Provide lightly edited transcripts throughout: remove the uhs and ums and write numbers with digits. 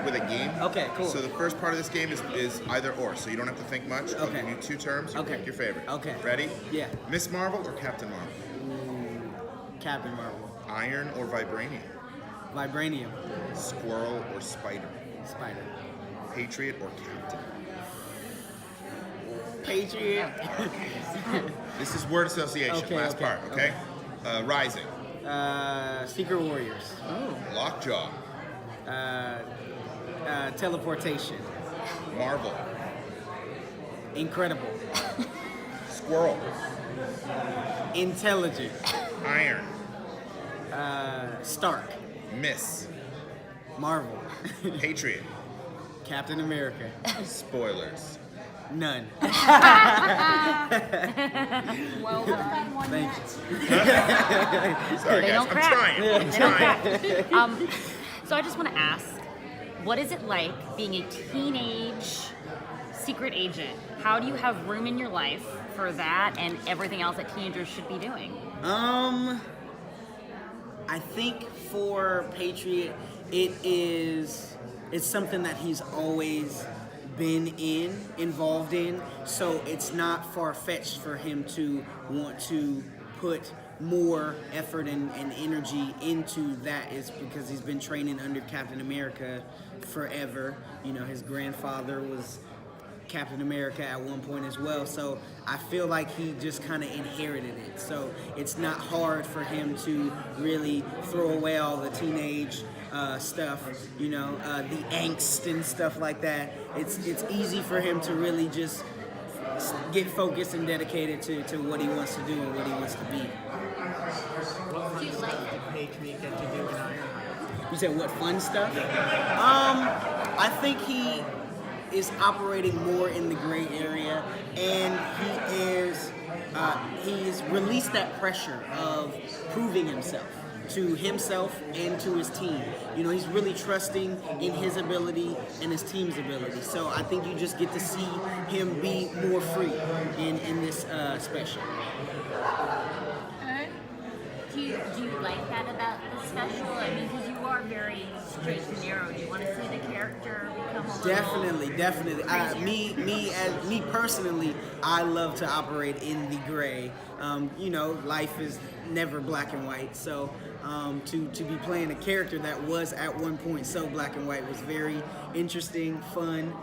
with a game. Okay, cool. So the first part of this game is either or, so you don't have to think much. I'll give you 2 terms. You pick your favorite. Okay. Ready? Yeah. Miss Marvel or Captain Marvel? Captain Marvel. Iron or vibranium? Vibranium. Squirrel or spider? Spider. Patriot or captain? Patriot. This is word association. Okay, Last okay, part. Okay. Rising. Secret Warriors. Oh. Lockjaw. Teleportation. Marvel. Incredible. Squirrel. Intelligent. Iron. Stark. Miss. Marvel. Patriot. Captain America. Spoilers. None. Well done. Thank you. Sorry, They guys. don't I'm crack. trying. I'm trying. So I just want to ask, what is it like being a teenage secret agent? How do you have room in your life for that and everything else that teenagers should be doing? I think for Patriot, it's something that he's always been involved in, so it's not far-fetched for him to want to put more effort and energy into that. Is because he's been training under Captain America forever. You know, his grandfather was Captain America at one point as well, so I feel like he just kind of inherited it. So it's not hard for him to really throw away all the teenage stuff, you know, the angst and stuff like that. It's easy for him to really just get focused and dedicated to what he wants to do and what he wants to be. What would you like the Patriot get to do in Ironheart? You said what fun stuff? I think he is operating more in the gray area, and he's released that pressure of proving himself to himself and to his team. You know, he's really trusting in his ability and his team's ability. So I think you just get to see him be more free in this special. Do you like that about the special? I mean, because you are very straight and narrow. Do you want to see the character become a little... Definitely. Me personally, I love to operate in the gray. You know, life is never black and white. So to be playing a character that was at one point so black and white was very interesting, fun.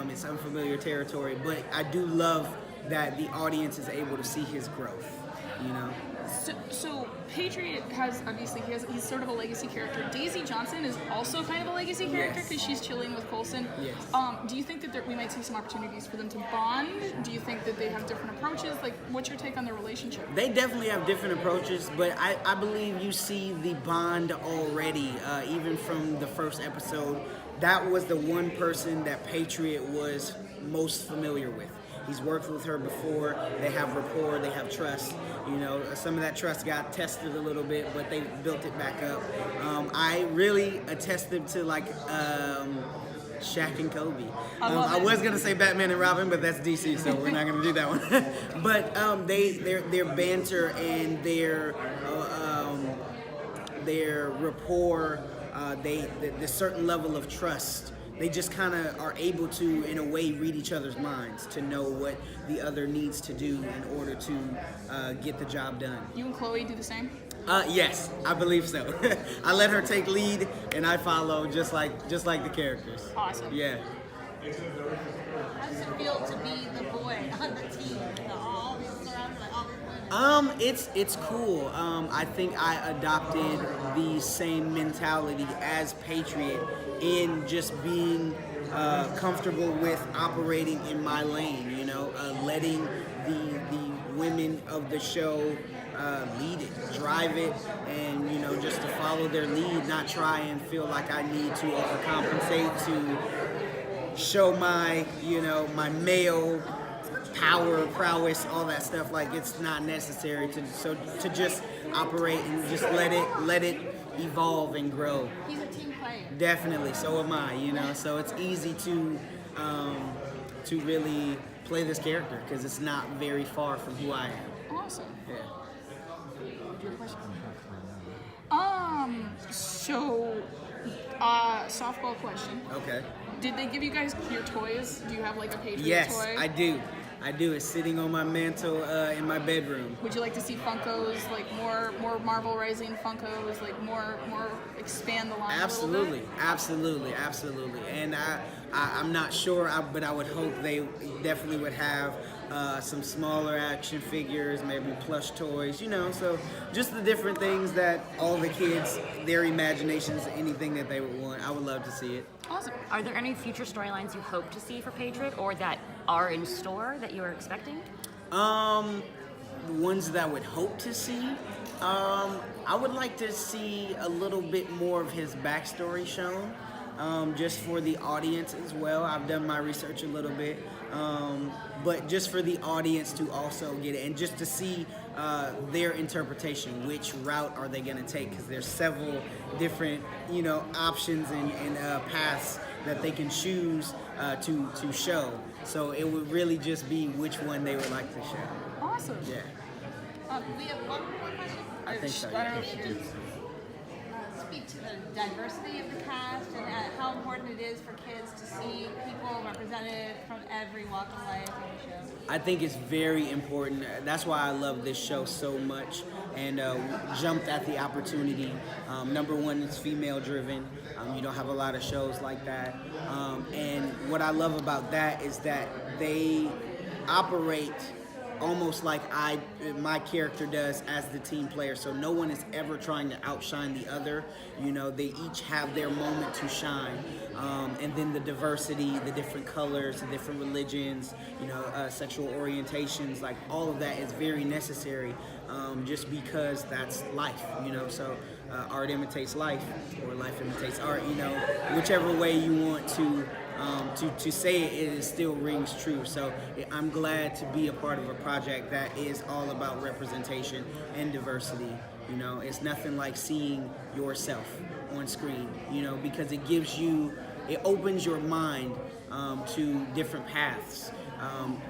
It's unfamiliar territory, but I do love that the audience is able to see his growth. You know. So Patriot has obviously he's sort of a legacy character. Daisy Johnson is also kind of a legacy character because she's chilling with Coulson. Yes. Do you think that we might see some opportunities for them to bond? Do you think that they have different approaches? Like, what's your take on their relationship? They definitely have different approaches, but I believe you see the bond already, even from the first episode. That was the one person that Patriot was most familiar with. He's worked with her before. They have rapport. They have trust. You know, some of that trust got tested a little bit, but they built it back up. I really attest them to like Shaq and Kobe. I was gonna say Batman and Robin, but that's DC, so we're not gonna do that one. But their banter and their rapport, the certain level of trust. They just kind of are able to, in a way, read each other's minds to know what the other needs to do in order to get the job done. You and Chloe do the same? Yes, I believe so. I let her take lead, and I follow just like the characters. Awesome. Yeah. How does it feel to be the boy on the team? All these surrounded by all these women. It's cool. I think I adopted the same mentality as Patriot in just being comfortable with operating in my lane. You know, letting the women of the show lead it, drive it, and you know, just to follow their lead, not try and feel like I need to overcompensate to show my male power, prowess, all that stuff. Like, it's not necessary to just operate and just let it evolve and grow. He's a team player. Definitely, so am I. You know, so it's easy to really play this character because it's not very far from who I am. Awesome. Yeah. So Softball question. Okay. Did they give you guys your toys? Do you have like a Patriot Yes, toy? I do. I do. It's sitting on my mantle in my bedroom. Would you like to see Funkos, like more Marvel Rising Funkos, like more expand the line Absolutely, a little absolutely. And I'm not sure, but I would hope they definitely would have some smaller action figures, maybe plush toys, so just the different things that all the kids, their imaginations, anything that they would want. I would love to see it. bit? Awesome. Are there any future storylines you hope to see for Patriot or that are in store that you are expecting? Ones that I would hope to see. I would like to see a little bit more of his backstory shown, just for the audience as well. I've done my research a little bit, but just for the audience to also get it and just to see their interpretation. Which route are they going to take? Because there's several different, options and paths that they can choose to show. So it would really just be which one they would like to show. Awesome. Yeah. We have one more question. I think so. I Yeah. don't know. Speak to the diversity of the cast and how important it is for kids to see people represented from every walk of life in the show. I think it's very important. That's why I love this show so much and jumped at the opportunity. Number one, it's female driven. You don't have a lot of shows like that. And what I love about that is that they operate almost like my character does as the team player. So no one is ever trying to outshine the other. They each have their moment to shine. And then the diversity, the different colors, the different religions, sexual orientations, like all of that is very necessary, just because that's life, So art imitates life, or life imitates art, whichever way you want to say it still rings true. So I'm glad to be a part of a project that is all about representation and diversity. It's nothing like seeing yourself on screen, because it opens your mind to different paths,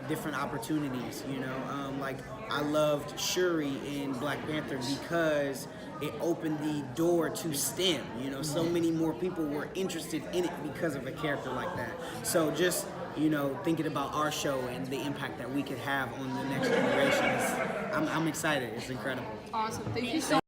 different opportunities, like I loved Shuri in Black Panther because it opened the door to STEM. So many more people were interested in it because of a character like that. So just, thinking about our show and the impact that we could have on the next generation, I'm excited. It's incredible. Awesome. Thank you so